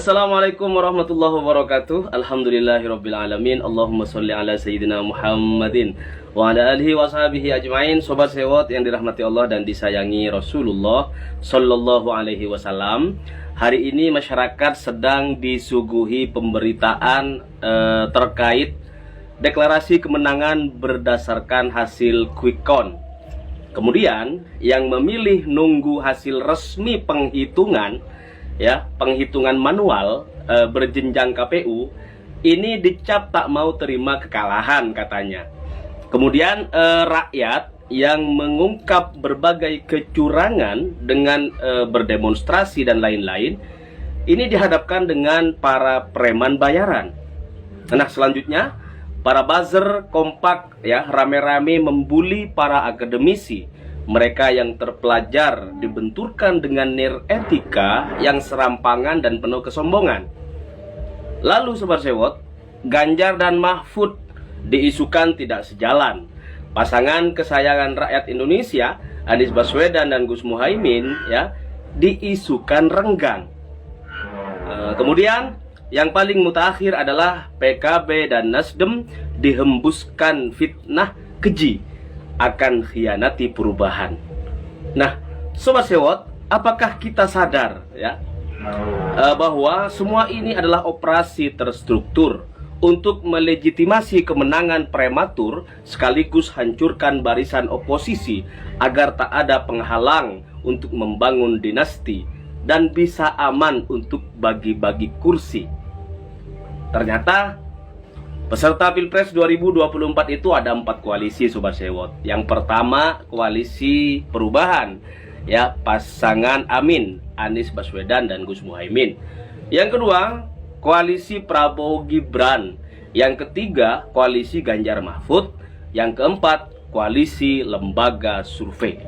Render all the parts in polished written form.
Assalamualaikum warahmatullahi wabarakatuh. Alhamdulillahirabbil alamin. Allahumma sholli ala sayyidina Muhammadin wa ala alihi wa sahbihi ajmain. Sobat sewot yang dirahmati Allah dan disayangi Rasulullah sallallahu alaihi wasallam. Hari ini masyarakat sedang disuguhi pemberitaan terkait deklarasi kemenangan berdasarkan hasil quick count. Kemudian yang memilih nunggu hasil resmi penghitungan, ya, penghitungan manual berjenjang KPU ini dicap tak mau terima kekalahan katanya. Kemudian rakyat yang mengungkap berbagai kecurangan dengan berdemonstrasi dan lain-lain ini dihadapkan dengan para preman bayaran. Nah, selanjutnya para buzzer kompak, ya, rame-rame membuli para akademisi. Mereka yang terpelajar dibenturkan dengan nir etika yang serampangan dan penuh kesombongan. Lalu Sobat Sewot, Ganjar dan Mahfud diisukan tidak sejalan. Pasangan kesayangan rakyat Indonesia, Anies Baswedan dan Gus Muhaimin, ya, diisukan renggang. Kemudian yang paling mutakhir adalah PKB dan Nasdem dihembuskan fitnah keji akan khianati perubahan. Nah, Sobat Sewot, apakah kita sadar, ya, bahwa semua ini adalah operasi terstruktur untuk melegitimasi kemenangan prematur sekaligus hancurkan barisan oposisi agar tak ada penghalang untuk membangun dinasti dan bisa aman untuk bagi-bagi kursi. Ternyata peserta Pilpres 2024 itu ada 4 koalisi Sobat Sewot. Yang pertama koalisi perubahan, ya, pasangan Amin, Anies Baswedan dan Gus Muhaimin. Yang kedua koalisi Prabowo Gibran. Yang ketiga koalisi Ganjar Mahfud. Yang keempat koalisi lembaga survei.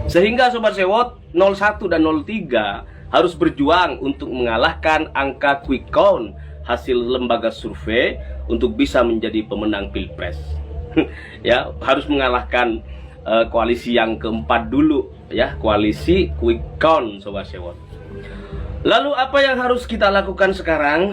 Sehingga Sobat Sewot 01 dan 03 harus berjuang untuk mengalahkan angka quick count hasil lembaga survei untuk bisa menjadi pemenang Pilpres. Ya, harus mengalahkan koalisi yang keempat dulu, ya, koalisi quick count Sobat Sewot. Lalu apa yang harus kita lakukan sekarang?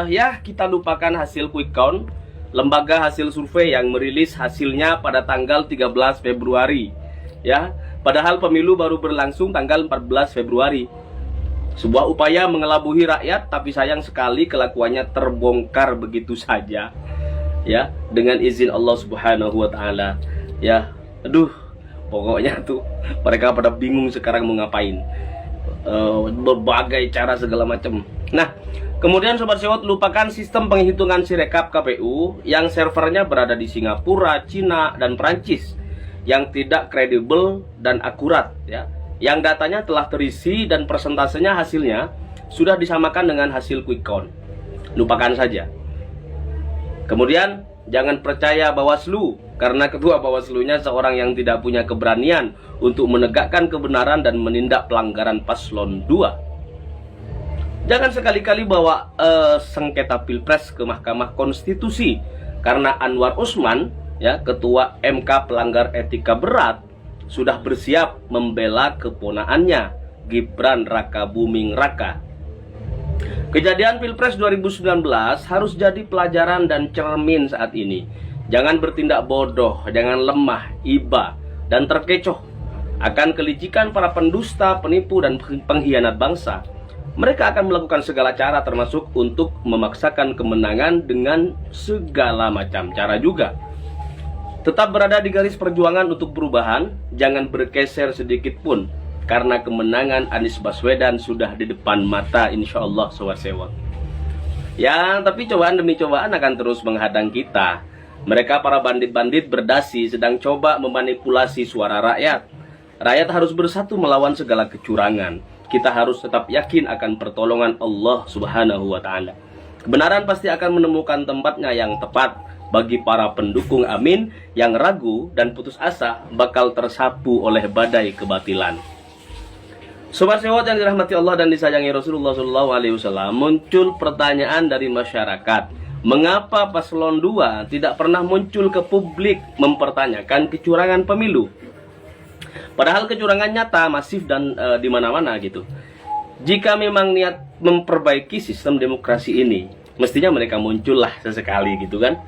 Ya, kita lupakan hasil quick count. Lembaga hasil survei yang merilis hasilnya pada tanggal 13 Februari, ya. Padahal pemilu baru berlangsung tanggal 14 Februari. Sebuah upaya mengelabuhi rakyat, tapi sayang sekali kelakuannya terbongkar begitu saja, ya, dengan izin Allah Subhanahu wa taala. Ya, aduh, pokoknya tuh mereka pada bingung sekarang mau ngapain. Berbagai cara segala macam. Nah, kemudian Sobat Sewot, lupakan sistem penghitungan Sirekap KPU yang servernya berada di Singapura, Cina, dan Prancis, yang tidak kredibel dan akurat, ya, yang datanya telah terisi dan persentasenya hasilnya sudah disamakan dengan hasil quick count. Lupakan saja. Kemudian jangan percaya Bawaslu, karena ketua Bawaslunya seorang yang tidak punya keberanian untuk menegakkan kebenaran dan menindak pelanggaran paslon 2. Jangan sekali-kali bawa sengketa Pilpres ke Mahkamah Konstitusi, karena Anwar Usman, ya, ketua MK pelanggar etika berat, sudah bersiap membela keponaannya Gibran Raka Buming Raka. Kejadian Pilpres 2019 harus jadi pelajaran dan cermin saat ini. Jangan bertindak bodoh, jangan lemah, iba, dan terkecoh akan kelicikan para pendusta, penipu, dan pengkhianat bangsa. Mereka akan melakukan segala cara termasuk untuk memaksakan kemenangan dengan segala macam cara juga. Tetap berada di garis perjuangan untuk perubahan, jangan bergeser sedikit pun, karena kemenangan Anies Baswedan sudah di depan mata insya Allah Sobat Sewot. Ya, tapi cobaan demi cobaan akan terus menghadang kita. Mereka para bandit-bandit berdasi sedang coba memanipulasi suara rakyat. Rakyat harus bersatu melawan segala kecurangan. Kita harus tetap yakin akan pertolongan Allah Subhanahu wa taala. Kebenaran pasti akan menemukan tempatnya yang tepat. Bagi para pendukung Amin yang ragu dan putus asa bakal tersapu oleh badai kebatilan. Sobat Sewot yang dirahmati Allah dan disayangi Rasulullah SAW, muncul pertanyaan dari masyarakat. Mengapa paslon 2 tidak pernah muncul ke publik mempertanyakan kecurangan pemilu? Padahal kecurangan nyata, masif, dan di mana-mana gitu. Jika memang niat memperbaiki sistem demokrasi ini, mestinya mereka muncullah sesekali gitu kan.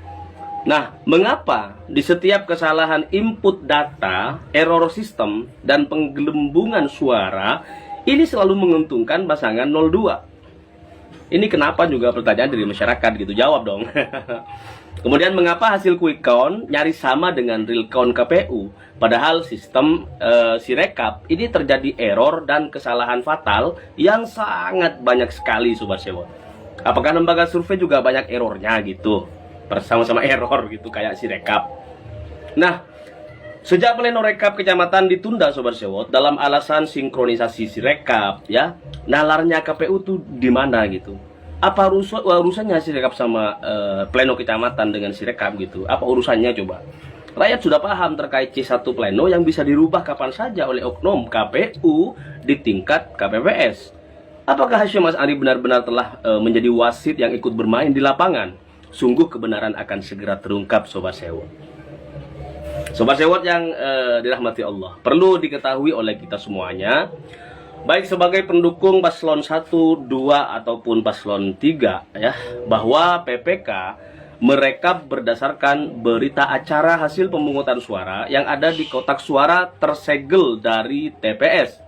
Nah, mengapa di setiap kesalahan input data, error sistem, dan penggelembungan suara ini selalu menguntungkan pasangan 02? Ini kenapa juga pertanyaan dari masyarakat gitu, jawab dong. Kemudian mengapa hasil quick count nyaris sama dengan real count KPU, padahal sistem Sirekap ini terjadi error dan kesalahan fatal yang sangat banyak sekali Sobat Sewot. Apakah lembaga survei juga banyak errornya gitu, bersama-sama error gitu kayak Sirekap. Nah, sejak pleno rekap kecamatan ditunda Sobat Sewot dalam alasan sinkronisasi Sirekap ya, nalarnya KPU tuh di mana gitu? Apa urusannya Sirekap sama pleno kecamatan dengan Sirekap gitu? Apa urusannya coba? Rakyat sudah paham terkait C1 pleno yang bisa dirubah kapan saja oleh oknum KPU di tingkat KPPS. Apakah Hashim Asy'ari benar-benar telah menjadi wasit yang ikut bermain di lapangan? Sungguh kebenaran akan segera terungkap Sobat Sewot. Sobat Sewot yang dirahmati Allah, perlu diketahui oleh kita semuanya, baik sebagai pendukung paslon 1, 2 ataupun paslon 3 ya, bahwa PPK merekap berdasarkan berita acara hasil pemungutan suara yang ada di kotak suara tersegel dari TPS.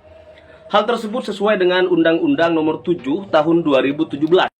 Hal tersebut sesuai dengan Undang-Undang Nomor 7 Tahun 2017